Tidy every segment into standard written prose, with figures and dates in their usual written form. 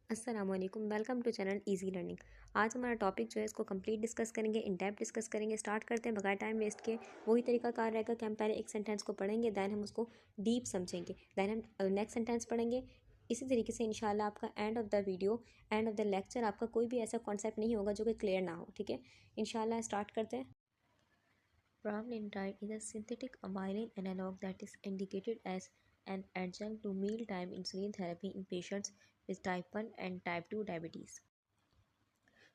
अस्सलाम वालेकुम, welcome to channel easy learning. आज हमारा टॉपिक जो है इसको कंप्लीट डिस्कस करेंगे, इन डेप्थ डिस्कस करेंगे। स्टार्ट करते हैं बगैर टाइम वेस्ट के। वही तरीका कार रहेगा कि हम पहले एक सेंटेंस को पढ़ेंगे, दैन हम उसको डीप समझेंगे, दैन हम नेक्स्ट सेंटेंस पढ़ेंगे। इसी तरीके से इंशाल्लाह आपका end of the video, end of the lecture आपका कोई भी ऐसा कॉन्सेप्ट नहीं होगा जो कि क्लियर ना हो। ठीक है, इंशाल्लाह स्टार्ट करते हैं। Pramlintide is a synthetic amylin analog that is indicated as an adjunct to mealtime insulin therapy in patients with type 1 and type 2 diabetes।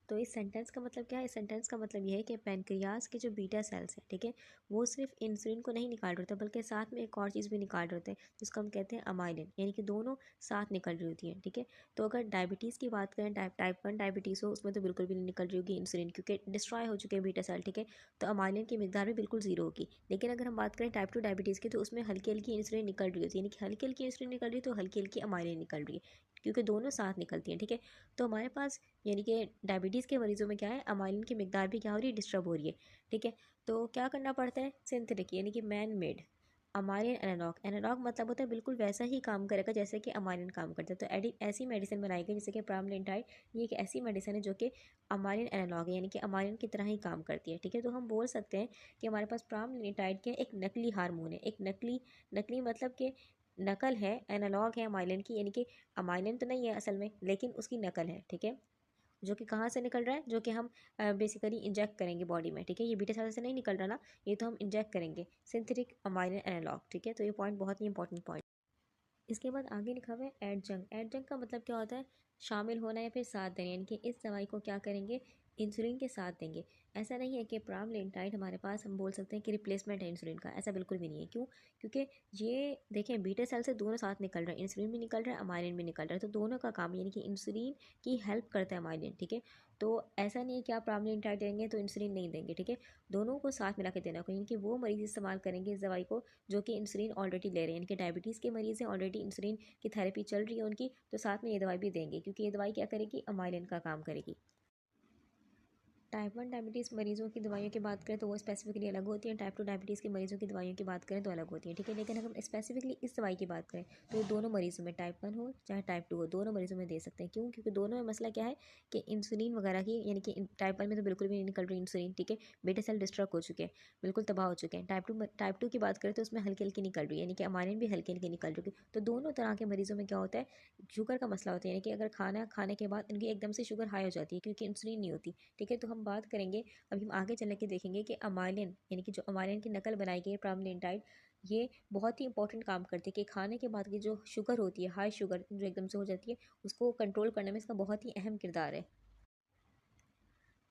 तो इस सेंटेंस का मतलब क्या है? इस सेंटेंस का मतलब ये है कि पैनक्रियाज के जो बीटा सेल्स हैं, ठीक है, वो सिर्फ इंसुलिन को नहीं निकाल रहे होते बल्कि साथ में एक और चीज़ भी निकाल रहे होते हैं जिसको हम कहते हैं अमाइलिन, यानी कि दोनों साथ निकल रही होती हैं। ठीक है, तो अगर डायबिटीज़ की बात करें, टाइप 1 डायबिटीज़ हो, उसमें तो बिल्कुल भी नहीं निकल रही होगी इंसुलिन, क्योंकि डिस्ट्रॉय हो चुके हैं बीटा सेल। ठीक है, तो अमाइलिन की मिकदार भी बिल्कुल जीरो होगी। लेकिन अगर हम बात करें टाइप 2 डायबिटीज़ की, तो उसमें हल्की हल्की इंसुलिन निकल रही होती है, यानी कि हल्की हल्की इंसुलिन निकल रही है तो हल्की हल्की अमाइलिन निकल रही है, क्योंकि दोनों साथ निकलती हैं। ठीक है, तो हमारे पास यानी कि डायबिटीज़ के मरीजों में क्या है, अमाइलिन की मिकदार भी क्या हो रही है, डिस्टर्ब हो रही है। ठीक है, तो क्या करना पड़ता है, सिंथेटिक यानी कि man made amylin analogue. Analogue मतलब होता है बिल्कुल वैसा ही काम करेगा जैसे कि अमाइलिन काम करता है। तो ऐसी मेडिसिन बनाई गई जैसे कि प्रामलिनटाइड, ये एक ऐसी मेडिसिन है जो कि अमाइलिन एनालॉग है, यानी कि अमाइलिन की तरह ही काम करती है। ठीक है, तो हम बोल सकते हैं कि हमारे पास प्रामलिनटाइड के एक नकली हार्मोन है, एक नकली नकली मतलब कि नकल है, एनालॉग है अमाइलिन की, यानी कि अमाइलिन तो नहीं है असल में, लेकिन उसकी नकल है। ठीक है, जो कि कहाँ से निकल रहा है, जो कि हम बेसिकली इंजेक्ट करेंगे बॉडी में। ठीक है, ये बीटा सेल से नहीं निकल रहा ना, ये तो हम इंजेक्ट करेंगे, सिंथेटिक अमाइलिन एनालॉग। ठीक है, तो ये पॉइंट बहुत ही इंपॉर्टेंट पॉइंट। इसके बाद आगे लिखा हुआ है एडजंक्ट। एडजंक्ट का मतलब क्या होता है, शामिल होना या फिर साथ देना, यानी कि इस दवाई को क्या करेंगे, इंसुलिन के साथ देंगे। ऐसा नहीं है कि प्रामलिनटाइड हमारे पास हम बोल सकते हैं कि रिप्लेसमेंट है इंसुलिन का, ऐसा बिल्कुल भी नहीं है। क्यों? क्योंकि ये देखें बीटा सेल से दोनों साथ निकल रहे हैं, इंसुलिन भी निकल रहा है, अमाइलिन भी निकल रहा है, तो दोनों का काम यानी कि इंसुलिन की हेल्प करता है अमाइलिन। ठीक है, तो ऐसा नहीं है कि आप प्रामलिनटाइड देंगे तो इंसुलिन नहीं देंगे। ठीक है, दोनों को साथ मिला के देना होगा, यानी कि वो मरीज इस्तेमाल करेंगे इस दवाई को जो कि इंसुलिन ऑलरेडी ले रहे हैं, यानी कि डायबिटीज़ के मरीज़ हैं, ऑलरेडी इंसुलिन की थेरेपी चल रही है उनकी, तो साथ में ये दवाई भी देंगे, क्योंकि ये दवाई क्या करेगी, अमाइलिन का काम करेगी। टाइप 1 डायबिटीज़ मरीजों की दवाइयों की बात करें तो वो स्पेसिफिकली अलग होती हैं, टाइप 2 डायबिटीज़ के मरीजों की दवाइयों की बात करें तो अलग होती है। ठीक है, लेकिन अगर हम स्पेसिफिकली इस दवाई की बात करें तो ये दोनों मरीजों में, टाइप 1 हो चाहे टाइप 2 हो, दोनों मरीजों में दे सकते हैं। क्यों? क्योंकि दोनों में मसला क्या है कि इंसुलिन वगैरह की, यानी कि टाइप 1 में तो बिल्कुल भी नहीं निकल रही इंसुलिन। ठीक है, बीटा सेल डिस्ट्रॉय हो चुके हैं, बिल्कुल तबाह हो चुके हैं। टाइप टू की बात करें तो उसमें हल्की हल्की निकल रही है, यानी कि अमाइलिन भी हल्की हल्की निकल रही है। तो दोनों तरह के मरीजों में क्या होता है, शुगर का मसला होता है, यानी कि अगर खाना खाने के बाद इनकी एकदम से शुगर हाई हो जाती है क्योंकि इंसुलिन नहीं होती। ठीक है, तो हम बात करेंगे, अभी हम आगे चल के देखेंगे कि अमाइलिन, यानी कि जो अमाइलिन की नकल बनाई गई है प्रामलिनटाइड, ये बहुत ही इंपॉर्टेंट काम करती है कि खाने के बाद की जो शुगर होती है, हाई शुगर जो एकदम से हो जाती है, उसको कंट्रोल करने में इसका बहुत ही अहम किरदार है।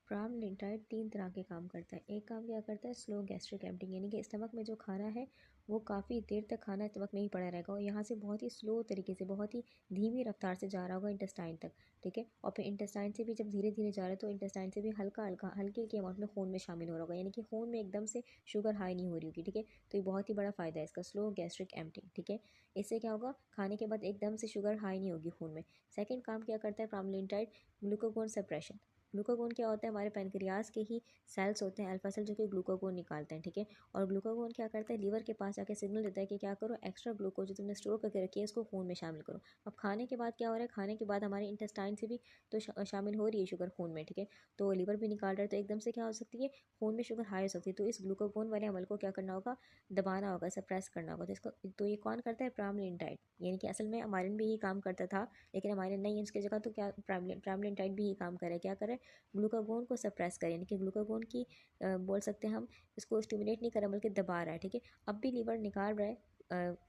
प्रामलिनटाइड 3 तरह के काम करता है। एक काम क्या करता है, स्लो गैस्ट्रिक एम्पटिंग, यानी कि स्टमक में जो खाना है वो काफ़ी देर तक खाना स्टमक में ही पड़ा रहेगा और यहाँ से बहुत ही स्लो तरीके से, बहुत ही धीमी रफ्तार से जा रहा होगा इंटेस्टाइन तक। ठीक है, और फिर इंटेस्टाइन से भी जब धीरे धीरे जा रहा है तो इंटेस्टाइन से भी हल्का हल्का हल्की हल्की अमाउंट में खून में शामिल हो रहा होगा, यानी कि खून में एकदम से शुगर हाई नहीं हो रही होगी। ठीक है, तो ये बहुत ही बड़ा फ़ायदा है इसका, स्लो गैस्ट्रिक एम्पटिंग। ठीक है, इससे क्या होगा, खाने के बाद एकदम से शुगर हाई नहीं होगी खून में। सेकेंड काम क्या करता है प्रामलिनटाइड, ग्लूकागोन सप्रेशन। ग्लूकागोन क्या होता है, हमारे पैनक्रियाज के ही सेल्स होते हैं अल्फा सेल, जो कि ग्लूकागोन निकालते हैं। ठीक है, और ग्लूकागोन क्या करता है, लीवर के पास जाके सिग्नल देता है कि क्या करो, एक्स्ट्रा ग्लूकोज जो तुमने स्टोर करके रखी है इसको खून में शामिल करो। अब खाने के बाद क्या हो रहा है, खाने के बाद हमारे इंटेस्टाइन से भी तो शामिल हो रही है शुगर खून में। ठीक है, तो लीवर भी निकाल रहा है, तो एकदम से क्या हो सकती है, खून में शुगर हाई हो सकती है। तो इस ग्लूकागोन वाले अमल को क्या करना होगा, दबाना होगा, सप्रेस करना होगा। तो इसको, तो ये कौन करता है, प्रामलिनटाइड, यानी कि असल में अमाइलिन भी ही काम करता था, लेकिन अमाइलिन नहीं है इसकी जगह, तो क्या प्रामलिनटाइड भी ही काम करे, क्या करे, ग्लूकागोन को सप्रेस करें, यानी कि ग्लूकागोन की बोल सकते हैं हम, इसको स्टिमुलेट नहीं कर रहा बल्कि दबा रहा है। ठीक है, अब भी लीवर निकाल रहा है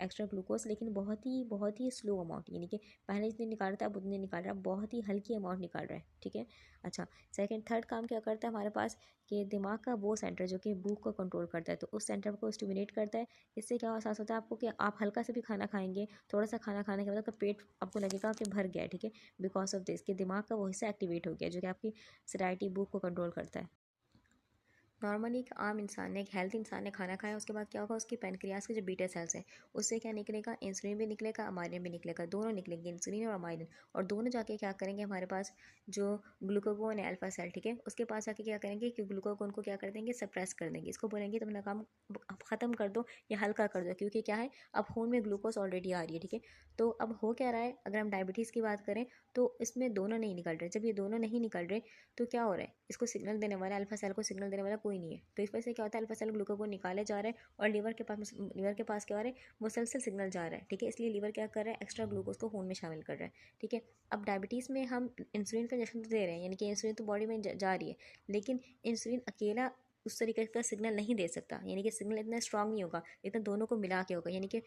एक्स्ट्रा ग्लूकोज, लेकिन बहुत ही स्लो अमाउंट, यानी कि पहले जितने निकाल रहा था अब उतने निकाल रहा है, बहुत ही हल्की अमाउंट निकाल रहा है। ठीक है, अच्छा, थर्ड काम क्या करता है हमारे पास, कि दिमाग का वो सेंटर जो कि भूख को कंट्रोल करता है, तो उस सेंटर को स्टिमुलेट करता है। इससे क्या एहसास होता है आपको कि आप हल्का से भी खाना खाएंगे, थोड़ा सा खाना खाने के बाद आपका पेट आपको लगेगा कि भर गया है। ठीक है, बिकॉज ऑफ दिस कि दिमाग का वो हिस्सा एक्टिवेट हो गया जो कि आपकी सैटिस्फाइड भूख को कंट्रोल करता है। नॉर्मली एक आम इंसान ने, एक हेल्थ इंसान ने खाना खाया, उसके बाद क्या होगा, उसकी पैनक्रियाज के जो बीटा सेल्स हैं उससे क्या निकलेगा, इंसुलिन भी निकलेगा, अमाइलिन भी निकलेगा, दोनों निकलेंगे, इंसुलिन और अमाइलिन। और दोनों जाके क्या करेंगे, हमारे पास जो ग्लूकागोन है अल्फा सेल, ठीक है, उसके पास जाके क्या करेंगे कि ग्लूकागोन को क्या कर देंगे, सप्रेस कर देंगे। इसको बोलेंगे तुम अपना काम ख़त्म कर दो या हल्का कर दो, क्योंकि क्या है, अब खून में ग्लूकोज ऑलरेडी आ रही है, ठीक है। तो अब हो क्या रहा है, अगर हम डायबिटीज़ की बात करें तो इसमें दोनों नहीं निकल रहे। जब ये दोनों नहीं निकल रहे तो क्या हो रहा है, इसको सिग्नल देने वाला, अल्फा सेल को सिग्नल देने वाला कोई नहीं है। तो इस वजह से क्या होता है, अल्फा सेल ग्लूकागोन निकाले जा रहे हैं और लीवर के पास क्या हो रहा है, मुसलसल सिग्नल जा रहा है, ठीक है। इसलिए लीवर क्या कर रहा है, एक्स्ट्रा ग्लूकोज को खून में शामिल कर रहा है, ठीक है। अब डायबिटीज़ में हम इंसुलिन का इंजेक्शन तो दे रहे हैं, यानी कि इंसुलिन तो बॉडी में जा रही है, लेकिन इंसुलिन अकेला उस तरीके का सिग्नल नहीं दे सकता, यानी कि सिग्नल इतना स्ट्रांग नहीं होगा, इतना दोनों को मिला के होगा। यानी कि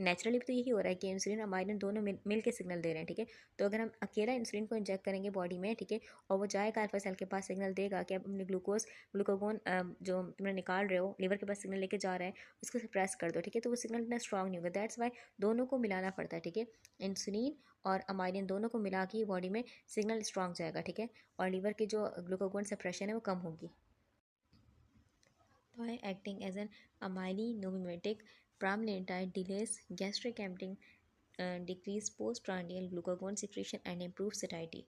नेचुरली तो यही हो रहा है कि इंसुलिन और अमाइलिन दोनों मिल के सिग्नल दे रहे हैं, ठीक है। तो अगर हम अकेला इंसुलिन को इंजेक्ट करेंगे बॉडी में, ठीक है, और वो जाएगा अल्फा सेल के पास, सिग्नल देगा कि अब अपने ग्लूकागोन जो तुमने निकाल रहे हो, लीवर के पास सिग्नल लेके जा रहा है, उसको प्रेस कर दो, ठीक है। तो वो सिग्नल इतना स्ट्रांग नहीं होगा, दैट्स वाई दोनों को मिलाना पड़ता है, ठीक है। इंसुलिन और अमाइलिन दोनों को मिला के बॉडी में सिग्नल स्ट्रांग जाएगा, ठीक है, और लीवर की जो ग्लूकागोन सप्रेशन है वो कम होगी। By acting as an amylinomimetic, pramlintide delays gastric emptying, decrease postprandial glucagon secretion and improve satiety.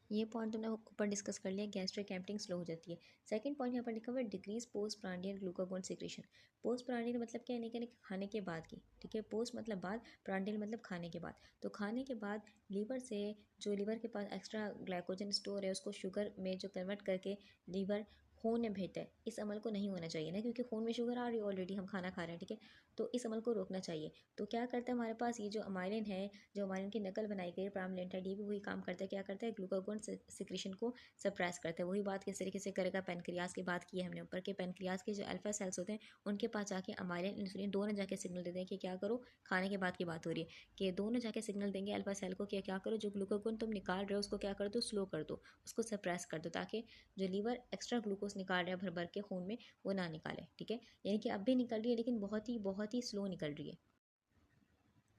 ये पॉइंट तुमने ऊपर डिस्कस कर लिया, गैस्ट्रिक एम्पटिंग स्लो हो जाती है। सेकंड पॉइंट यहाँ पर लिखा हुआ है decrease post prandial glucagon secretion. Post prandial मतलब क्या है, यानी कि खाने के बाद की, ठीक है। पोस्ट मतलब बाद, प्रांडियल मतलब खाने के बाद। तो खाने के बाद लीवर से जो लीवर के पास एक्स्ट्रा ग्लाइकोजन स्टोर है उसको शुगर में जो कन्वर्ट करके लीवर खून में भेजता है, इस अमल को नहीं होना चाहिए ना, क्योंकि खून में शुगर आ रही है ऑलरेडी, हम खाना खा रहे हैं, ठीक है। तो इस अमल को रोकना चाहिए। तो क्या करता है हमारे पास ये जो अमाइलिन है, जो अमाइलिन की नकल बनाई गई प्रामलिंटाइड, ये भी वही काम करता है। क्या करता है, ग्लूकागोन सिक्रेशन को सप्रेस करता है। वही बात किस तरीके से करेगा, पेनक्रियाज की बात की है हमने ऊपर, के पेनक्रियाज के जो अल्फा सेल्स होते हैं उनके पास जाके अमाइलिन इंसुलिन दोनों जाके सिग्नल देते हैं कि क्या करो, खाने के बाद की बात हो रही है, कि दोनों जाके सिग्नल देंगे अल्फा सेल को कि क्या करो, जो ग्लूकागोन तुम निकाल रहे हो उसको क्या कर दो, स्लो कर दो, उसको सप्रेस कर दो, ताकि जो लीवर एक्स्ट्रा ग्लूकोज निकाल रहा है भर भर के खून में वो ना निकाले, ठीक है। यानी कि अब भी निकल रही है लेकिन बहुत ही स्लो निकल रही है।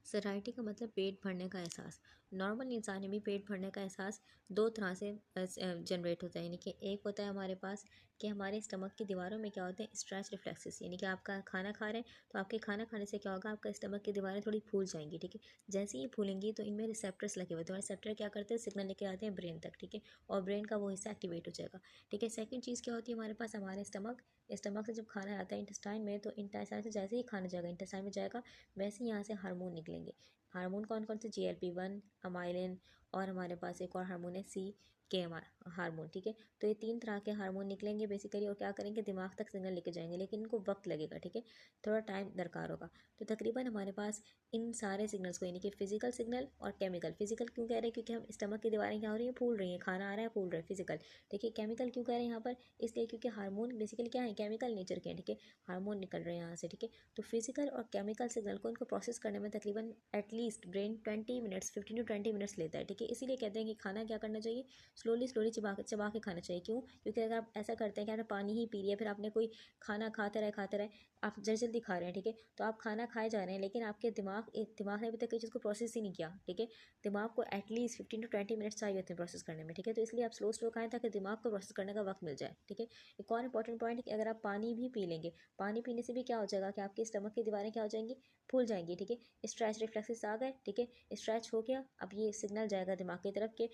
सराइटी का मतलब पेट भरने का एहसास। नॉर्मल इंसान में भी पेट भरने का एहसास दो तरह से जनरेट होता है, यानी कि एक होता है हमारे पास कि हमारे स्टमक की दीवारों में क्या होते हैं, स्ट्रेच रिफ्लेक्सेस, यानी कि आपका खाना खा रहे हैं तो आपके खाना खाने से क्या होगा, आपका स्टमक की दीवारें थोड़ी फूल जाएंगी, ठीक है। जैसे ही फूलेंगी तो इनमें रिसेप्टर्स लगे हुए, तो रिसेप्टर क्या करते हैं, सिग्नल लेके आते हैं ब्रेन तक, ठीक है, और ब्रेन का वो हिस्सा एक्टिवेट हो जाएगा, ठीक है। सेकेंड चीज़ क्या होती है हमारे पास, हमारे स्टमक से जब खाना आता है इंटेस्टाइन में, तो इंटेस्टाइन से जैसे ही खाना जाएगा, इंटेस्टाइन में जाएगा, वैसे ही यहाँ से हार्मोन निकलेंगे। हार्मोन कौन कौन से, GLP-1, अमाइलिन, और हमारे पास एक और हार्मोन है CKM हार्मोन, ठीक है। तो ये तीन तरह के हार्मोन निकलेंगे बेसिकली, और क्या करेंगे, दिमाग तक सिग्नल लेके जाएंगे, लेकिन इनको वक्त लगेगा, ठीक है, थोड़ा टाइम दरकार होगा। तो तकरीबन हमारे पास इन सारे सिग्नल्स को, यानी कि फिजिकल सिग्नल और केमिकल, फिजिकल क्यों कह रहे हैं, क्योंकि हम स्टमक की दीवारें क्या हो रही हैं, फूल रही हैं, खाना आ रहा है फूल रहा है, फिजिकल, ठीक है। केमिकल क्यों कह रहे हैं यहाँ पर, इसलिए क्योंकि हार्मोन बेसिकली क्या है, केमिकल नेचर के हैं, ठीक है, हार्मोन निकल रहे हैं यहाँ से, ठीक है। तो फिजिकल और केमिकल सिग्नल को इनको प्रोसेस करने में तकरीबन at least brain 20 minutes, 15 to 20 minutes लेता है, ठीक है। इसीलिए कहते हैं कि खाना क्या करना चाहिए, स्लोली स्लोली चबा चबा के खाना चाहिए। क्यों, क्योंकि अगर आप ऐसा करते हैं कि आपने पानी ही पी लिया, फिर आपने कोई खाना खाते रहे, आप जल्दी जल्दी खा रहे हैं, ठीक है, तो आप खाना खाए जा रहे हैं, लेकिन आपके दिमाग ने अभी तक किसी चीज़ को प्रोसेस ही नहीं किया, ठीक है। दिमाग को एटलीस्ट 15 to 20 मिनट्स चाहिए होते हैं प्रोसेस करने में, ठीक है। तो इसलिए आप स्लो स्लो खाएं ताकि दिमाग को प्रोसेस करने का वक्त मिल जाए, ठीक है। एक और इंपॉर्टेंट पॉइंट है कि अगर आप पानी भी पी लेंगे, पानी पीने से भी क्या हो जाएगा कि आपकी स्टमक की दीवारें क्या हो जाएंगी, फूल जाएंगी, ठीक है। स्ट्रेच रिफ्लेक्सेस आ गए, ठीक है, स्ट्रेच हो गया, अब ये सिग्नल जाएगा दिमाग की तरफ के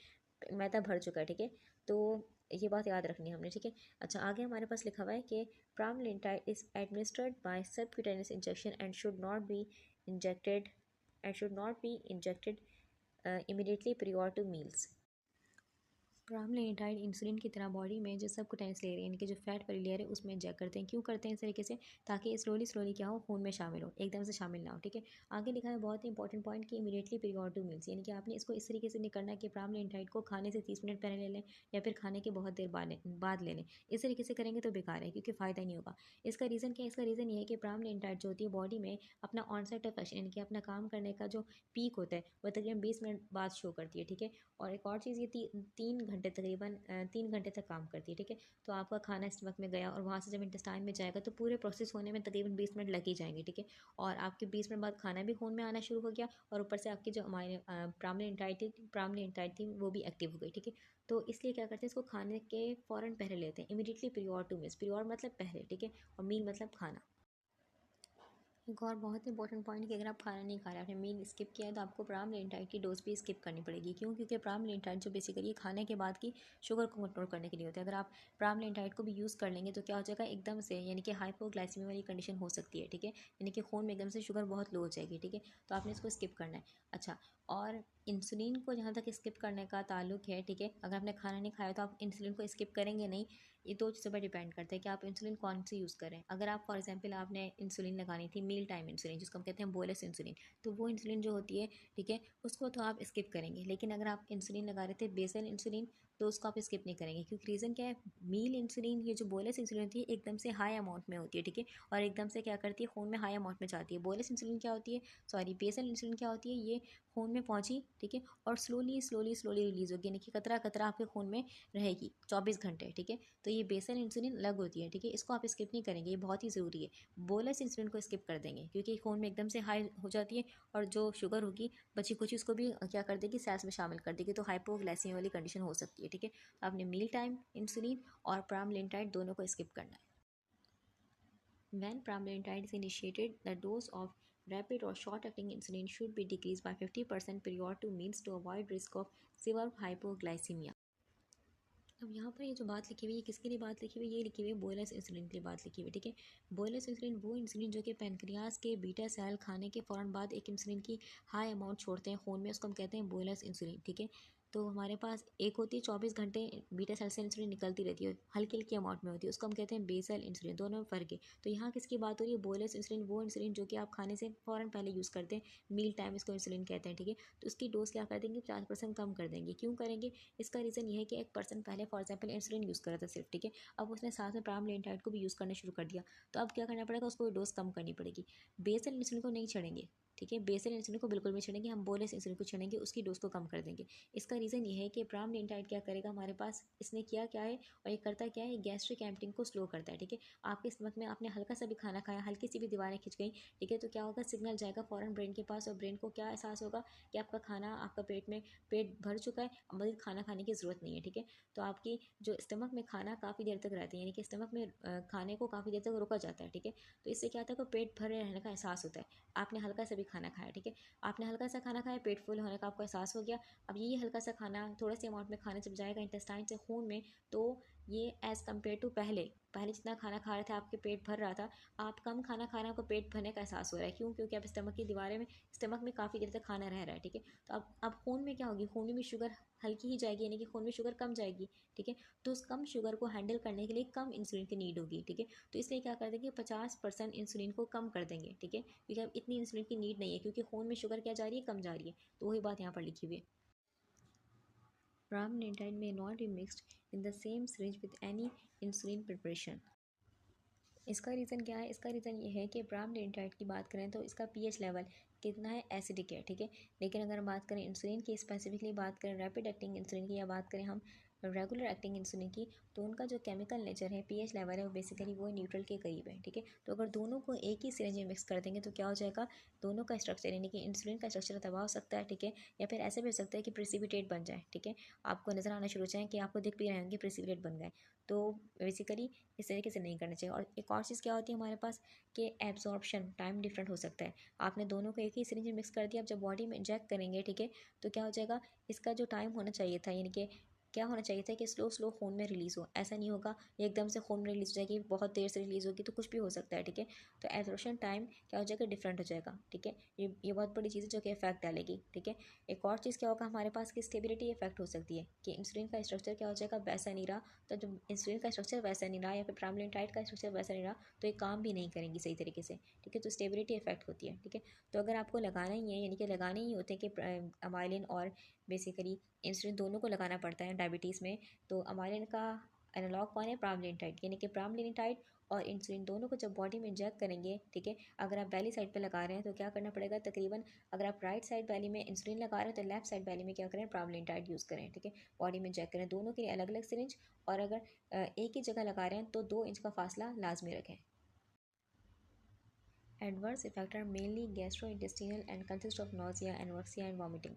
मैदा भर चुका है, ठीक है। तो ये बात याद रखनी है हमने, ठीक है। अच्छा, आगे हमारे पास लिखा हुआ है कि pramlintide is administered by subcutaneous injection and should not be injected immediately prior to meals। Pramlintide insulin की तरह बॉडी में जो सबक्यूटेनियस लेयर है, यानी कि जो फैट वाली लेयर है उसमें इंजेक्ट करते हैं। क्यों करते हैं इस तरीके से, ताकि स्लोली स्लोली क्या हो, खून में शामिल हो, एकदम से शामिल ना हो, ठीक है। आगे लिखा है बहुत ही इंपॉर्टेंट पॉइंट कि इमीडिएटली prior to meals, यानी कि आपने इसको इस तरीके से नहीं करना कि प्रामलिनिटाइड को खाने से 30 मिनट पहले ले लें या फिर खाने के बहुत देर बाद ले लें। इस तरीके से करेंगे तो बेकार है, क्योंकि फ़ायदा नहीं होगा। इसका रीज़न क्या है, इसका रीज़न ये है कि प्रामलिनिटाइड जो होती है बॉडी में अपना ऑनसेट ऑफ एक्शन, यानी कि अपना काम करने का जो पीक होता है वो तकरीबन 20 मिनट बाद शो करती है, ठीक है। और एक और चीज़, ये 3 घंटे तकरीबन 3 घंटे तक काम करती है, ठीक है। तो आपका खाना स्टमक में गया और वहाँ से जब इंटेस्टाइन में जाएगा तो पूरे प्रोसेस होने में तकरीबन 20 मिनट लग ही जाएंगे, ठीक है। और आपके 20 मिनट बाद खाना भी खून में आना शुरू हो गया और ऊपर से आपकी जो हमारे प्राइमरी इंटाइट थी वो भी एक्टिव हो गई, ठीक है। तो इसलिए क्या करते हैं, इसको खाने के फ़ौरन पहले लेते हैं, immediately prior two meals, prior मतलब पहले, ठीक है, और मील मतलब खाना। एक और बहुत इंपॉर्टेंट पॉइंट कि अगर आप खाना नहीं खा रहे, आपने मील स्किप किया है तो आपको प्रामलिनटाइड की डोज भी स्किप करनी पड़ेगी। क्यों? क्योंकि प्रामलिनटाइड जो बेसिकली खाने के बाद की शुगर को कंट्रोल करने के लिए होता है। अगर आप प्रामलिनटाइड को भी यूज़ कर लेंगे तो क्या हो जाएगा, एकदम से यानी कि हाइपोग्लाइसीमिया वाली कंडीशन हो सकती है, ठीक है। यानी कि खून में एकदम से शुगर बहुत लो हो जाएगी, ठीक है। तो आपने इसको स्किप करना है। अच्छा, और इंसुलिन को जहाँ तक स्किप करने का ताल्लुक है, ठीक है, अगर आपने खाना नहीं खाया तो आप इंसुलिन को स्किप करेंगे नहीं। ये दो चीज़ों पर डिपेंड करता है कि आप इंसुलिन कौन सी यूज़ करें। अगर आप फॉर एग्जांपल आपने इंसुलिन लगानी थी मील टाइम इंसुलिन, जिसको हम कहते हैं बोलस इंसुलिन, तो वो इंसुलिन जो होती है, ठीक है, उसको तो आप स्किप करेंगे। लेकिन अगर आप इंसुलिन लगा रहे थे बेसल इंसुलिन, तो उसको आप स्किप नहीं करेंगे, क्योंकि रीज़न क्या है, मील इंसुलिन ये जो बोलस इंसुलिन होती है एकदम से हाई अमाउंट में होती है, ठीक है, और एकदम से क्या करती है, खून में हाई अमाउंट में जाती है। बोलस इंसुलिन क्या होती है, सॉरी बेसल इंसुलिन क्या होती है, ये खून में पहुंची, ठीक है, और स्लोली स्लोली स्लोली रिलीज होगी, यानी कि कतरा कतरा आपके खून में रहेगी 24 घंटे, ठीक है। तो ये बेसल इंसुलिन अलग होती है, ठीक है, इसको आप स्किप नहीं करेंगे, ये बहुत ही ज़रूरी है। बोलस इंसुलिन को स्किप कर देंगे क्योंकि खून में एकदम से हाई हो जाती है और जो शुगर होगी बची कुछ उसको भी क्या कर देगी, सेल्स में शामिल कर देगी, तो हाइपोग्लाइसीमिया वाली कंडीशन हो सकती है, ठीक है। तो आपने मील टाइम इंसुलिन और प्रामलिनटाइड दोनों को स्किप करना है। When pramlintide is initiated, the dose of rapid or short-acting insulin should be decreased by 50% prior to meals to avoid risk of severe hypoglycemia. अब यहाँ पर ये जो बात लिखी हुई है, किसके लिए बात लिखी हुई है, ये लिखी हुई है बोलस इंसुलिन के लिए बात लिखी हुई है, ठीक है। बोलस इंसुलिन वो इंसुलिन जो कि पैनक्रियाज के बीटा सेल खाने के फ़ौरन बाद एक इंसुलिन की हाई अमाउंट छोड़ते हैं खून में, उसको हम कहते हैं बोलस इंसुलिन, ठीक है। तो हमारे पास एक होती है 24 घंटे बीटा सेल से इंसुलिन निकलती रहती है, हल्की हल्की अमाउंट में होती है, उसको हम कहते हैं बेसल इंसुलिन, दोनों में फ़र्क है। तो यहाँ किसकी बात हो रही है, बोलस इंसुलिन वो इंसुलिन जो कि आप खाने से फ़ौरन पहले यूज़ करते हैं, मील टाइम इसको इंसुलिन कहते हैं, ठीक है। तो उसकी डोज क्या कर देंगे, 50% कम कर देंगे। क्यों करेंगे, इसका रीज़न ये है कि एक पर्सन पहले फॉर एग्जांपल इंसुलिन यूज़ कर रहा था सिर्फ, ठीक है, अब उसने साथ में प्रामलिनटाइड को भी यूज़ करना शुरू कर दिया, तो अब क्या करना पड़ेगा, उसको डोज कम करनी पड़ेगी। बेसल इंसुलिन को नहीं छेड़ेंगे, ठीक है, बेसल इंसुलिन को बिल्कुल नहीं छेड़ेंगे, हम बोलस इंसुलिन को छेड़ेंगे, उसकी डोज को कम कर देंगे। इसका रीज़न ये है कि प्रामलिनटाइड क्या करेगा, हमारे पास इसने किया क्या है और ये करता क्या है, गैस्ट्रिक एम्पटिंग को स्लो करता है, ठीक है। आपके स्टमक में आपने हल्का सा भी खाना खाया, हल्की सी भी दीवारें खिंच गई, ठीक है, तो क्या होगा, सिग्नल जाएगा फ़ौरन ब्रेन के पास और ब्रेन को क्या एहसास होगा कि आपका खाना आपका पेट भर चुका है, अब मज़ीद खाना खाने की ज़रूरत नहीं है, ठीक है। तो आपकी जो स्टमक में खाना काफ़ी देर तक रहता है, यानी कि स्टमक में खाने को काफ़ी देर तक रोका जाता है, ठीक है। तो इससे क्या होता है, पेट भरे रहने का एहसास होता है। आपने हल्का सा भी खाना खाया, ठीक है, आपने हल्का सा खाना खाया, पेट फुल होने का आपको एहसास हो गया। अब यही हल्का सा खाना थोड़े से अमाउंट में खाना जब जाएगा इंटेस्टाइन से खून में, तो ये एज़ कम्पेयर टू पहले पहले जितना खाना खा रहे थे आपके पेट भर रहा था, आप कम खाना खा रहे हैं, आपको पेट भरने का एहसास हो रहा है। क्यों? क्योंकि आप स्टमक की दीवारें में स्टमक में काफ़ी देर तक खाना रह रहा है, ठीक है। तो अब खून में क्या होगी, खून में भी शुगर हल्की ही जाएगी, यानी कि खून में शुगर कम जाएगी, ठीक है। तो उस कम शुगर को हैंडल करने के लिए कम इंसुलिन की नीड होगी, ठीक है। तो इसलिए क्या कर देंगे, 50% इंसुलिन को कम कर देंगे, ठीक है, क्योंकि अब इतनी इंसुलिन की नीड नहीं है, क्योंकि खून में शुगर क्या जा रही है, कम जा रही है। तो वही बात यहाँ पर लिखी हुई है। Pramlintide may not be mixed in the same syringe with any insulin preparation. इसका रीज़न क्या है, इसका रीज़न ये है कि प्रामलिनटाइड की बात करें तो इसका पीएच लेवल कितना है, एसिडिक है, ठीक है। लेकिन अगर हम बात करें इंसुलिन की, स्पेसिफिकली बात करें रैपिड एक्टिंग इंसुलिन की या बात करें हम रेगुलर एक्टिंग इंसुलिन की, तो उनका जो केमिकल नेचर है, पीएच लेवल है, वो बेसिकली वो न्यूट्रल के करीब है, ठीक है। तो अगर दोनों को एक ही सिरिंज में मिक्स कर देंगे तो क्या हो जाएगा, दोनों का स्ट्रक्चर यानी कि इंसुलिन का स्ट्रक्चर तबाह हो सकता है, ठीक है, या फिर ऐसे भी हो सकता है कि प्रेसिपिटेट बन जाए, ठीक है। आपको नज़र आना शुरू हो जाए कि आपको दिख भी रहे होंगे प्रेसिपिटेट बन गए, तो बेसिकली इस तरीके से नहीं करना चाहिए। और एक और चीज़ क्या होती है हमारे पास कि एब्जॉर्प्शन टाइम डिफरेंट हो सकता है। आपने दोनों को एक ही सिरिंज में मिक्स कर दिया, अब जब बॉडी में इंजेक्ट करेंगे, ठीक है, तो क्या हो जाएगा, इसका जो टाइम होना चाहिए था, यानी कि क्या होना चाहिए था कि स्लो स्लो खून में रिलीज़ हो, ऐसा नहीं होगा ये एकदम से खून में रिलीज़ हो जाएगी, बहुत देर से रिलीज़ होगी, तो कुछ भी हो सकता है, ठीक है। तो एब्जॉर्प्शन टाइम क्या हो जाएगा, डिफरेंट हो जाएगा, ठीक है। ये बहुत बड़ी चीज़ है जो कि इफेक्ट डालेगी, ठीक है। एक और चीज़ क्या होगा हमारे पास की स्टेबिलिटी इफेक्ट हो सकती है कि इंसुलिन का स्ट्रक्चर क्या हो जाएगा, वैसा नहीं रहा। तो जब इंसुलिन का स्ट्रक्चर वैसा नहीं रहा या फिर प्रामलिनटाइड का स्ट्रक्चर वैसा नहीं रहा, तो ये काम भी नहीं करेंगी सही तरीके से, ठीक है। तो स्टेबिलिटी इफेक्ट होती है, ठीक है। तो अगर आपको लगाना ही है, यानी कि लगाने ही होते हैं कि अमाइलिन और बेसिकली इंसुलिन दोनों को लगाना पड़ता है डायबिटीज़ में, तो अमाइलिन का एनालॉग कौन है, प्रामलिनटाइड, यानी कि प्रामलिनटाइड और इंसुलिन दोनों को जब बॉडी में इंजेक्ट करेंगे, ठीक है, अगर आप बेली साइड पे लगा रहे हैं तो क्या करना पड़ेगा, तकरीबन अगर आप राइट साइड बेली में इंसुलिन लगा रहे हैं तो लेफ्ट साइड बेली में क्या करें, प्रामलिनटाइड यूज़ करें, ठीक है, बॉडी में इंजेक्ट करें, दोनों के लिए अलग अलग सिरिंज। और अगर एक ही जगह लगा रहे हैं तो 2 इंच का फासला लाजमी रखें। Adverse effects are mainly gastrointestinal and consist of nausea, anorexia and vomiting.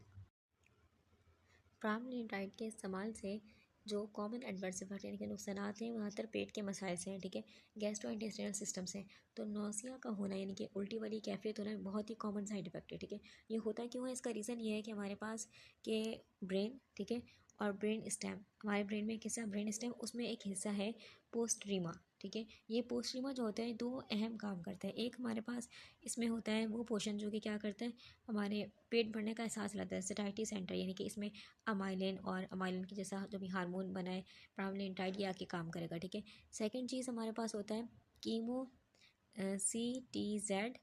Pramlintide के इस्तेमाल से जो कॉमन एडवर्स इफेक्ट यानी कि नुकसानात हैं वहाँ तर पेट के मसाइल से हैं, ठीक है, गैस्ट्रो इंटेस्टाइनल सिस्टम से। तो नौसिया का होना यानी कि उल्टी वाली कैफियत होना बहुत ही कॉमन साइड इफेक्ट है, ठीक है। ये होता क्यों है, इसका रीज़न ये है कि हमारे पास के ब्रेन, ठीक है, और ब्रेन स्टेम, हमारे ब्रेन में एक हिस्सा ब्रेन स्टेम, उसमें एक हिस्सा है पोस्ट्रीमा, ठीक है। ये पोस्ट्रीमा जो होता है 2 अहम काम करता है। एक हमारे पास इसमें होता है वो पोर्शन जो कि क्या करता है, हमारे पेट भरने का एहसास लाता है, सैटिस्फैक्टरी सेंटर, यानी कि इसमें अमाइलिन और अमाइलिन की जैसा जो भी हार्मोन बनाए प्रामलिनटाइड ये आके काम करेगा, ठीक है। सेकंड चीज़ हमारे पास होता है chemo CTZ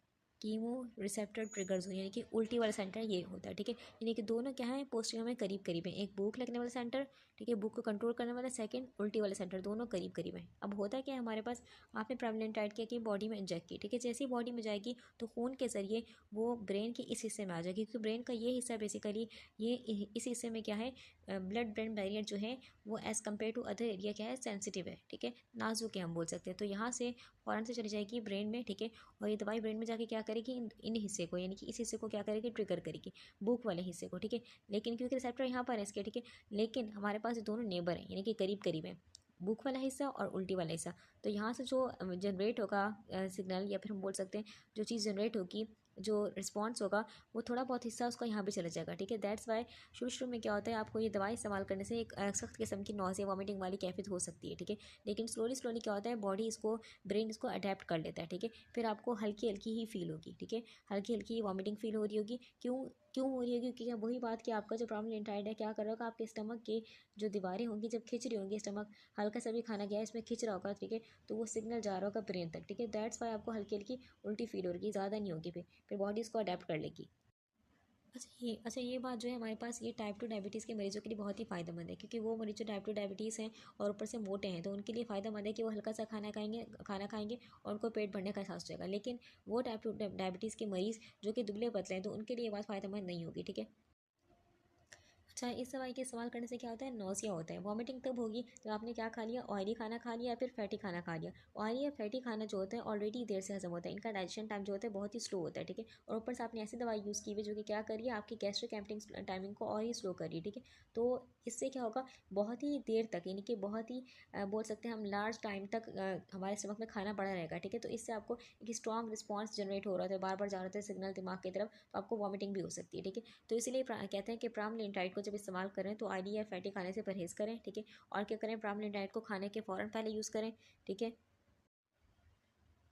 chemo receptor triggers, यानी कि उल्टी वाला सेंटर ये होता है, ठीक है। यानी कि दोनों क्या है, पोस्ट्रियम में करीब करीब है, एक भूख लगने वाला सेंटर, ठीक है, भूख को कंट्रोल करने वाला, सेकंड उल्टी वाला सेंटर, दोनों करीब करीब है। अब होता क्या है हमारे पास, आपने प्रामलिनटाइड क्या की बॉडी में इंजेक्ट की, ठीक है, जैसे ही बॉडी में जाएगी तो खून के जरिए वो ब्रेन के इस हिस्से में आ जाएगी, क्योंकि ब्रेन का ये हिस्सा बेसिकली ये इस हिस्से में क्या है, ब्लड ब्रेन बैरियर जो है वो as compare to other area क्या है, सेंसिटिव है, ठीक है, नाजुक है हम बोल सकते हैं। तो यहाँ से फ़ौरन से चली जाएगी ब्रेन में, ठीक है, और ये दवाई ब्रेन में जाके क्या करेगी, इन हिस्से को यानी कि इस हिस्से को क्या करेगी, ट्रिगर करेगी, भूख वाले हिस्से को, ठीक है। लेकिन क्योंकि रिसेप्टर यहाँ पर है इसके, ठीक है, लेकिन हमारे पास दोनों नेबर हैं यानी कि करीब करीब हैं, भूख वाला हिस्सा और उल्टी वाला हिस्सा। तो यहाँ से जो जनरेट होगा सिग्नल, या फिर हम बोल सकते हैं जो चीज़ जनरेट होगी, जो रिस्पॉन्स होगा, वो थोड़ा बहुत हिस्सा उसका यहाँ भी चला जाएगा, ठीक है। दैट्स वाई शुरू में क्या होता है, आपको ये दवाई इस्तेमाल करने से एक सख्त किस्म की नौसिया वॉमिटिंग वाली कैफियत हो सकती है, ठीक है। लेकिन स्लोली स्लोली क्या होता है, बॉडी इसको, ब्रेन इसको अडेप्ट कर लेता है, ठीक है। फिर आपको हल्की हल्की ही फील होगी, ठीक है, हल्की हल्की वॉमिटिंग फील हो रही होगी। क्यों क्यों हो रही होगी, क्योंकि वही बात कि आपका जो प्रामलिनटाइड है क्या कर रहा होगा, आपके स्टमक के जो दीवारें होंगी जब खिंच रही होंगी, स्टमक हल्का सा भी खाना गया इसमें खिंच रहा होगा, ठीक है, तो वो सिग्नल जा रहा होगा ब्रेन तक, ठीक है। दैट्स वाई आपको हल्की हल्की उल्टी फील हो रही, ज़्यादा नहीं होगी, फिर बॉडी इसको अडेप्ट कर लेगी। अच्छा ये बात जो है हमारे पास ये टाइप 2 डायबिटीज़ के मरीजों के लिए बहुत ही फ़ायदेमंद है, क्योंकि वो मरीज जो टाइप 2 डायबिटीज़ हैं और ऊपर से मोटे हैं, तो उनके लिए फ़ायदेमंद है कि वो हल्का सा खाना खाएंगे और उनको पेट भरने का एहसास होगा। लेकिन वो टाइप 2 डायबिटीज़ के मरीज़ जो कि दुबले पतले हैं, तो उनके लिए ये बात फ़ायदेमंद नहीं होगी, ठीक है। अच्छा, इस दवाई के इस्तेमाल करने से क्या होता है, नौसिया होता है। वॉमिटिंग तब होगी जब आपने क्या खा लिया, ऑयली खाना खा लिया या फिर फैटी खाना खा लिया। ऑयली या फैटी खाना जो होता है ऑलरेडी देर से हजम होता है, इनका डाइजेशन टाइम जो होता है बहुत ही स्लो होता है, ठीक है। और ऊपर से आपने ऐसी दवाई यूज़ की हुई जो कि क्या करिए, आपकी गैस्ट्रिक एम्पटिंग टाइमिंग को और ही स्लो करिए, ठीक है। तो इससे क्या होगा, बहुत ही देर तक यानी कि बहुत ही बोल सकते हैं हम लार्ज टाइम तक हमारे स्टमक में खाना पड़ा रहेगा, ठीक है। तो इससे आपको एक स्ट्रॉन्ग रिस्पॉन्स जनरेट हो रहा था, बार बार जा रहा था सिग्नल दिमाग की तरफ, तो आपको वॉमिटिंग भी हो सकती है, ठीक है। तो इसीलिए कहते हैं कि प्रामलिनटाइड को जब इस्तेमाल करें तो ऑयली या फैटी खाने से परहेज़ करें, ठीक है। और क्या करें, प्रामलिनटाइड को खाने के फ़ौरन पहले यूज़ करें, ठीक है।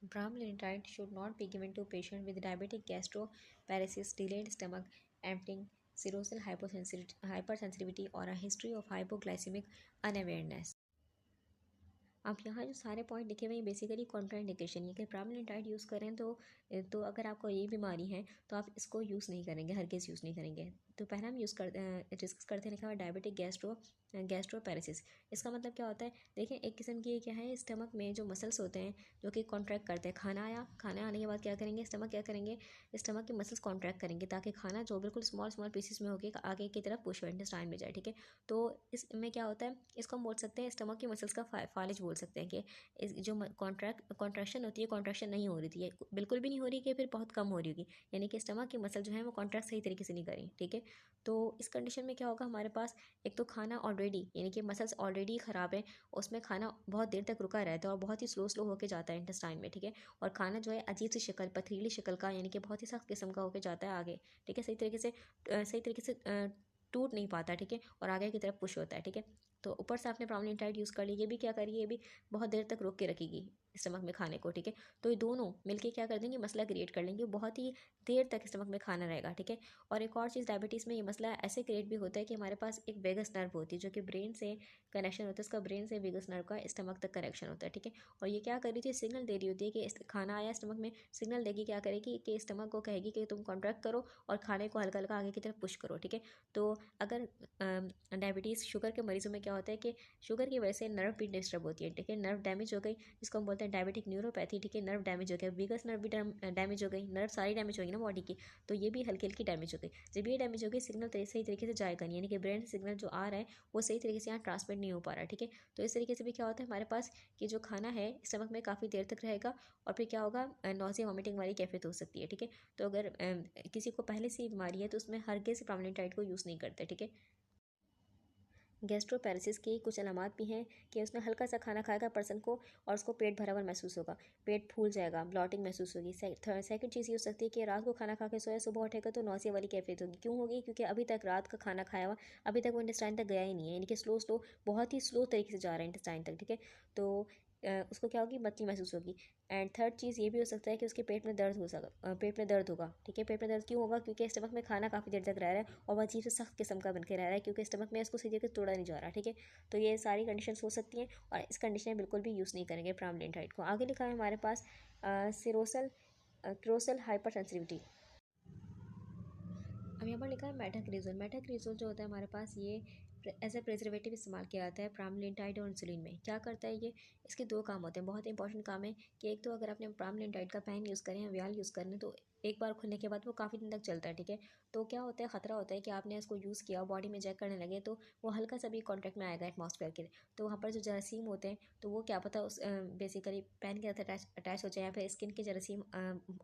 Pramlintide should not be given to patient with diabetic gastroparesis, delayed stomach emptying, serosal hypersensitivity, or a history of hypoglycemic unawareness. अब यहाँ जो सारे पॉइंट लिखे हुए हैं बेसिकली कॉन्ट्राइंडिकेशन, ये कि प्रामलिनटाइड यूज़ करें तो अगर आपको ये बीमारी है तो आप इसको यूज़ नहीं करेंगे, हरगिज़ यूज़ नहीं करेंगे। तो पहले हम डिस्कस करते हैं, लिखा हुआ डायबिटिक गैस्ट्रोपैरेसिस। इसका मतलब क्या होता है, देखिए एक किस्म की क्या है, स्टमक में जो मसल्स होते हैं जो कि कॉन्ट्रैक्ट करते हैं, खाना आने के बाद क्या करेंगे, स्टमक क्या करेंगे, स्टमक के मसल्स कॉन्ट्रैक्ट करेंगे ताकि खाना जो बिल्कुल स्मॉल स्मॉल पीसेस में होकर आगे की तरफ पुश इंटेस्टाइन में जाए, ठीक है। तो इसमें क्या होता है, इसको हम बोल सकते हैं स्टमक के मसल्स का फालिज बोल सकते हैं कि इस जो कॉन्ट्रैक्शन होती है, कॉन्ट्रैक्शन नहीं हो रही थी, बिल्कुल भी नहीं हो रही कि फिर बहुत कम हो रही होगी, यानी कि स्टमक के मसल जो है वो कॉन्ट्रैक्ट सही तरीके से नहीं करें, ठीक है। तो इस कंडीशन में क्या होगा, हमारे पास एक तो खाना ऑलरेडी यानी कि मसल्स ऑलरेडी ख़राब है, उसमें खाना बहुत देर तक रुका रहता है और बहुत ही स्लो स्लो होकर जाता है इंटेस्टाइन में, ठीक है। और खाना जो है अजीब सी शक्ल, पथरीली शक्ल का, यानी कि बहुत ही सख्त किस्म का होकर जाता है आगे, ठीक है, सही तरीके से टूट नहीं पाता, ठीक है, और आगे की तरफ पुश होता है, ठीक है। तो ऊपर से आपने प्रामलिनटाइड यूज़ कर ली, ये भी क्या करिए, ये भी बहुत देर तक रोक के रखेगी स्टमक में खाने को, ठीक है। तो ये दोनों मिलके क्या कर देंगे, मसला क्रिएट कर लेंगे, बहुत ही देर तक स्टमक में खाना रहेगा, ठीक है। और एक और चीज़ डायबिटीज़ में ये मसला ऐसे क्रिएट भी होता है कि हमारे पास एक वेगस नर्व होती है जो कि ब्रेन से कनेक्शन होता है, उसका ब्रेन से वेगस नर्व का स्टमक तक कनेक्शन होता है, ठीक है। और ये क्या कर रही थी, सिग्नल दे रही होती है कि खाना आया स्टमक में, सिग्नल देगी, क्या करेगी कि स्टमक को कहेगी कि तुम कॉन्ट्रैक्ट करो और खाने को हल्का हल्का आगे की तरफ पुश करो, ठीक है। तो अगर डायबिटीज़ शुगर के मरीजों में क्या क्या होता है कि शुगर की वजह से नर्व भी डिस्टर्ब होती है, ठीक है। नर्व डैमेज हो गई, जिसको हम बोलते हैं डायबिटिक न्यूरोपैथी, ठीक है। नर्व डैमेज हो गया, वीगस नर्व भी डैमेज हो गई, नर्व सारी डैमेज होगी ना बॉडी की, तो ये भी हल्की हल्की डैमेज हो गई। जब ये डैमेज हो गई, सिग्नल सही तरीके से जाएगा नहीं, यानी कि ब्रेन से सिग्नल जो आ रहा है वो सही तरीके से यहाँ ट्रांसमिट नहीं हो पा रहा, ठीक है। तो इस तरीके से भी क्या होता है हमारे पास कि जो खाना है स्टमक में काफ़ी देर तक रहेगा और फिर क्या होगा, नौसिया वॉमिटिंग वाली कैफियत हो सकती है, ठीक है। तो अगर किसी को पहले से ही बीमारी है तो उसमें हरगिज़ प्रामलिन डाइट को यूज़ नहीं करते, ठीक है। गैस्ट्रोपैरेसिस की कुछ अलामात भी हैं कि उसने हल्का सा खाना खाएगा पर्सन को और उसको पेट भरा हुआ महसूस होगा, पेट फूल जाएगा, ब्लॉटिंग महसूस होगी। सेकंड चीज़ ये हो सकती है कि रात को खाना खा के सोया, सुबह उठेगा तो नौसिया वाली कैफियत होगी। क्यों होगी? क्योंकि अभी तक रात का खाना खाया हुआ, अभी तक वो इंटेस्टाइन तक गया ही नहीं है, यानी कि स्लो बहुत ही स्लो तरीके से जा रहा है इंटेस्टाइन तक, ठीक है। तो उसको क्या होगी, मतली महसूस होगी। एंड थर्ड चीज़ ये भी हो सकता है कि उसके पेट में दर्द हो सका, पेट में दर्द होगा, ठीक है। पेट में दर्द क्यों होगा? क्योंकि स्टमक में खाना काफ़ी देर तक रह रहा है और वह अजीब से सख्त किस्म का बन के रह रहा है, क्योंकि स्टमक में इसको सही जगह तोड़ा नहीं जा रहा, ठीक है। तो ये सारी कंडीशंस हो सकती हैं और इस कंडीशन में बिल्कुल भी यूज़ नहीं करेंगे प्रामलिन डाइट को। आगे लिखा है हमारे पास सिरोसल क्रोसल हाइपर सेंसिटिविटी। अब यहाँ पर लिखा है मेटाक्रिजोल। मेटाक्रिजोल जो होता है हमारे पास, ये एज ए प्रिजर्वेटिव इस्तेमाल किया जाता है प्रामलिनटाइड और इंसुलिन में। क्या करता है ये? इसके दो काम होते हैं, बहुत इंपॉर्टेंट काम है कि एक तो अगर आपने प्रामलिनटाइड का पेन यूज़ करें या व्याल यूज़ करें तो एक बार खुलने के बाद वो काफ़ी दिन तक चलता है, ठीक है। तो क्या होता है, ख़तरा होता है कि आपने इसको यूज़ किया और बॉडी में जैक करने लगे तो वो हल्का सा भी कॉन्टैक्ट में आएगा एटमॉस्फेयर के, तो वहाँ पर जो जरासीम होते हैं तो वो क्या पता उस बेसिकली पेन के साथ अटैच हो जाए या फिर स्किन के जरासीम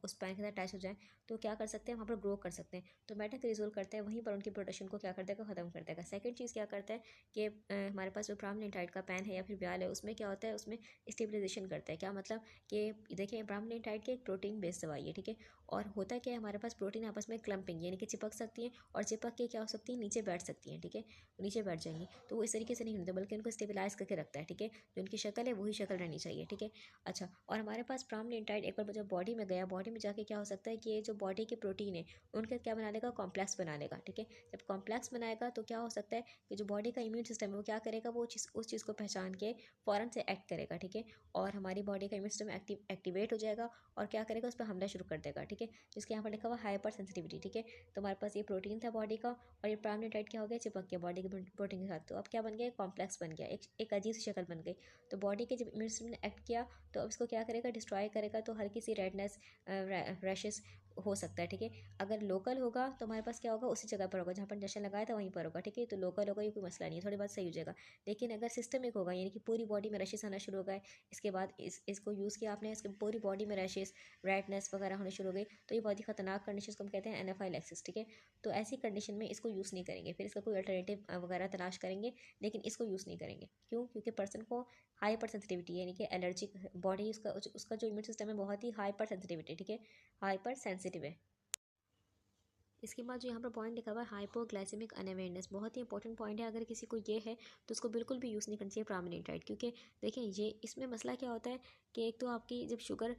उस पेन के साथ अटैच हो जाए, तो क्या कर सकते हैं, वहाँ पर ग्रो कर सकते हैं। तो मेटाक्रिजोल करता है वहीं पर उनकी प्रोटेक्शन को क्या कर देगा, ख़त्म कर देगा। सेकंड चीज़ क्या करता है कि हमारे पास जो प्रामलिनटाइड का पेन है या फिर व्याल है उसमें क्या होता है, उसमें स्टेबलाइजेशन करता है। क्या मतलब कि देखिए प्रामलिनटाइड की एक प्रोटीन बेस्ड दवाई है, ठीक है। और होता क्या है, हमारे पास प्रोटीन आपस में क्लम्पिंग यानी कि चिपक सकती है और चिपक के क्या हो सकती है, नीचे बैठ सकती हैं, ठीक है। नीचे बैठ जाएंगी तो वो इस तरीके से नहीं होते बल्कि उनको स्टेबलाइज करके रखता है, ठीक है। जो उनकी शक्ल है वही शक्ल रहनी चाहिए, ठीक है। अच्छा, और हमारे पास प्रामलिनटाइड एक बार जब बॉडी में गया, बॉडी में जाके क्या हो सकता है कि ये जो बॉडी के प्रोटीन है उनका क्या बना लेगा, कॉम्प्लेक्स बना लेगा, ठीक है। जब कॉम्प्लेक्स बनाएगा तो क्या हो सकता है कि जो बॉडी का इम्यून सिस्टम है वो क्या करेगा, वो चीज़ उस चीज़ को पहचान के फ़ौरन से एक्ट करेगा, ठीक है। और हमारी बॉडी का इम्यून सिस्टम एक्टिवेट हो जाएगा और क्या करेगा, उस पर हमला शुरू कर देगा, ठीक है। जिसके यहाँ पर लिखा हुआ हाइपर सेंसिटिविटी, ठीक है। तो हमारे पास ये प्रोटीन था बॉडी का और ये प्रामलिनटाइड क्या हो गया, चिपक गया बॉडी के प्रोटीन के साथ। तो अब क्या बन गया, कॉम्प्लेक्स बन गया, एक अजीब सी शक्ल बन गई। तो बॉडी के जब इम्यून सिस्टम ने एक्ट किया तो अब इसको क्या करेगा, डिस्ट्रॉय करेगा। तो हल्की सी रेडनेस, रैशेस हो सकता है, ठीक है। अगर लोकल होगा तो हमारे पास क्या होगा, उसी जगह पर होगा जहाँ पर इंजेक्शन लगाया था वहीं पर होगा, ठीक है। तो लोकल होगा, ये कोई मसला नहीं है, थोड़ी बात सही हो जाएगा। लेकिन अगर सिस्टमिक होगा यानी कि पूरी बॉडी में रैशेस आना शुरू हो गए, इसके बाद इसको यूज़ किया आपने, इसके पूरी बॉडी में रैशेस, रेडनेस वगैरह होने शुरू हो गई, तो ये बहुत ही खतरनाक कंडीशन को हम कहते हैं एनाफाइलैक्सिस, ठीक है। तो ऐसी कंडीशन में इसको यूज़ नहीं करेंगे, फिर इसका कोई अल्टरनेटिव वगैरह तलाश करेंगे, लेकिन इसको यूज़ नहीं करेंगे। क्यों? क्योंकि पर्सन को हाइपर सेंसिटिविटी यानी कि एलर्जी, बॉडी उसका जो इम्यून सिस्टम है बहुत ही हाइपर सेंसिटिविटी, ठीक है, हाइपर सेंसिटिव है। इसके बाद जो यहाँ पर पॉइंट लिखा हुआ है हाइपोग्लाइसेमिक अनअवेयरनेस, बहुत ही इंपॉर्टेंट पॉइंट है। अगर किसी को ये है तो उसको बिल्कुल भी यूज़ नहीं करना चाहिए प्रामलिनटाइड, क्योंकि देखें ये इसमें मसला क्या होता है कि एक तो आपकी जब शुगर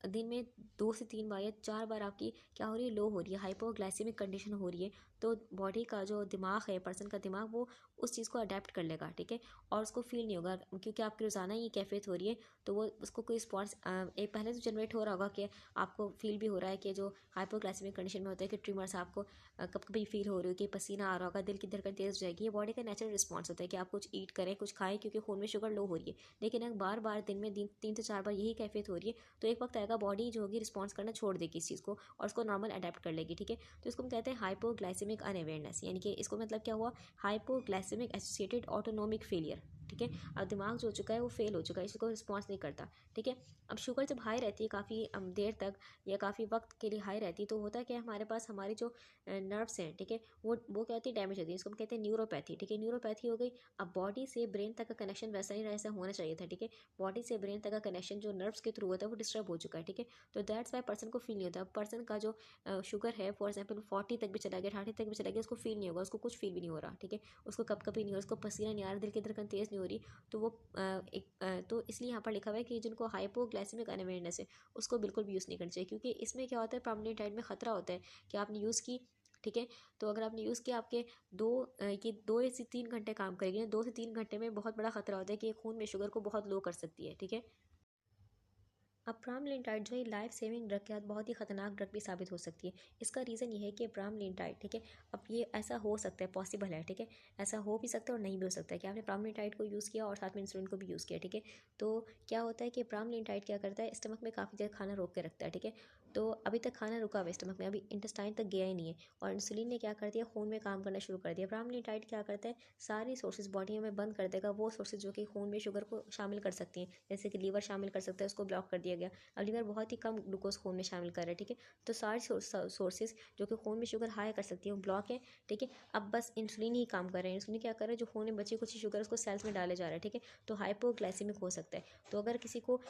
दिन में 2 से 3 बार या 4 बार आपकी क्या हो रही है, लो हो रही है, हाइपोग्लाइसेमिक कंडीशन हो रही है, तो बॉडी का जो दिमाग है, पर्सन का दिमाग, वो उस चीज़ को अडेप्ट कर लेगा, ठीक है। और उसको फील नहीं होगा क्योंकि आपकी रोज़ाना ये कैफियत हो रही है, तो वो उसको कोई रिस्पॉन्स एक पहले तो जनरेट हो रहा होगा कि आपको फील भी हो रहा है कि जो हाइपोग्लाइसेमिक कंडीशन में होता है कि ट्रिमर्स आपको कब कभी फील हो रही हो कि पसीना आ रहा होगा, दिल की धड़कन तेज़ हो जाएगी। ये बॉडी का नेचुरल रिस्पॉन्स होता है कि आप कुछ ईट करें, कुछ खाएं, क्योंकि खून में शुगर लो हो रही है। लेकिन अगर बार बार दिन में 3 से 4 बार यही कैफियत हो रही है तो एक वक्त आएगा बॉडी जो होगी रिस्पॉन्स करना छोड़ देगी इस चीज़ को और उसको नॉर्मल अडेप्ट कर लेगी, ठीक है। तो इसको हम कहते हैं हाइपोग्लाइसेमिक अनअवेयरनेस, यानी कि इसको मतलब क्या हुआ, हाइपोग्लाइसेमिक एसोसिएटेड ऑटोनोमिक फेलियर, ठीक है। अब दिमाग जो हो चुका है वो फेल हो चुका है, इसको रिस्पॉन्स नहीं करता, ठीक है। अब शुगर जब हाई रहती है काफ़ी देर तक या काफ़ी वक्त के लिए हाई रहती है तो होता है कि हमारे पास हमारी जो नर्व्स हैं, ठीक है, वो क्या होती है, डैमेज होती है। इसको हम कहते हैं न्यूरोपैथी, ठीक है। न्यूरोपैथी हो गई। अब बॉडी से ब्रेन तक का कनेक्शन वैसा नहीं रहा, ऐसा होना चाहिए था, ठीक है। बॉडी से ब्रेन तक का कनेक्शन जो नर्व्स के थ्रू होता है वो डिस्टर्ब हो चुका है, ठीक है। तो दैट्स वाई पर्सन को फील नहीं होता। पर्सन का जो शुगर है फॉर एग्जाम्पल 40 तक भी चला गया, 30 तक भी चला गया, उसको फील नहीं होगा, उसको कुछ फील भी नहीं हो रहा, ठीक है। उसको कब कभी नहीं हो रहा, उसको पसीना नहीं आ रहा, दिल की धड़कन तेज़ नहीं हो रही। तो वो तो इसलिए यहाँ पर लिखा हुआ है कि जिनको हाइपोग्लाइसेमिक अनअवेयरनेस है उसको बिल्कुल भी यूज़ नहीं करना चाहिए, क्योंकि इसमें क्या होता है, प्रामलिनटाइड में खतरा होता है कि आपने यूज़ की, ठीक है। तो अगर आपने यूज़ किया, आपके ये 2 से 3 घंटे काम करेगी ना, 2 से 3 घंटे में बहुत बड़ा खतरा होता है कि खून में शुगर को बहुत लो कर सकती है, ठीक है। अब प्रामलिनटाइड जो है लाइफ सेविंग ड्रग के साथ बहुत ही खतरनाक ड्रग भी साबित हो सकती है। इसका रीज़न ये है कि प्रामलिनटाइड, ठीक है, अब ये ऐसा हो सकता है, पॉसिबल है, ठीक है, ऐसा हो भी सकता है और नहीं भी हो सकता है कि आपने प्रामलिनटाइड को यूज़ किया और साथ में इंसुलिन को भी यूज़ किया, ठीक है। तो क्या होता है कि प्रामलिनटाइड क्या करता है, स्टमक में काफ़ी देर खाना रोक के रखता है, ठीक है। तो अभी तक खाना रुका हुआ है स्टमक में, अभी इंटेस्टाइन तक गया ही नहीं है, और इंसुलिन ने क्या कर दिया, खून में काम करना शुरू कर दिया। प्रामलिनटाइड क्या करता है, सारी सोर्सेज बॉडी में बंद कर देगा, वो सोर्सेज जो कि खून में शुगर को शामिल कर सकती हैं, जैसे कि लीवर शामिल कर सकता है, उसको ब्लॉक कर दिया गया। अब लीवर बहुत ही कम ग्लूकोज खून में शामिल कर रहा है, ठीक है। तो सारी सोर्सेज जो कि खून में शुगर हाई कर सकती है वो ब्लॉक है, ठीक है। अब बस इंसुलिन ही काम कर रहे हैं। इंसुलिन क्या कर रहा है, जो खून में बची कुछ शुगर उसको सेल्स में डाले जा रहा है, ठीक है। तो हाइपोग्लाइसेमिक हो सकता है। तो अगर किसी को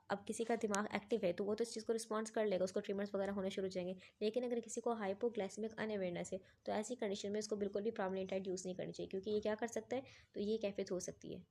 अब किसी का दिमाग एक्टिव है तो वो तो इस चीज़ को रिस्पॉन्स कर लेगा, उसको ट्रिमर्स वगैरह होने शुरू हो जाएंगे। लेकिन अगर किसी को हाइपोग्लाइसेमिक अनअवेयरनेस है तो ऐसी कंडीशन में इसको बिल्कुल भी प्रामलिनटाइड यूज़ नहीं करनी चाहिए, क्योंकि ये क्या कर सकता है, तो ये कैफियत हो सकती है।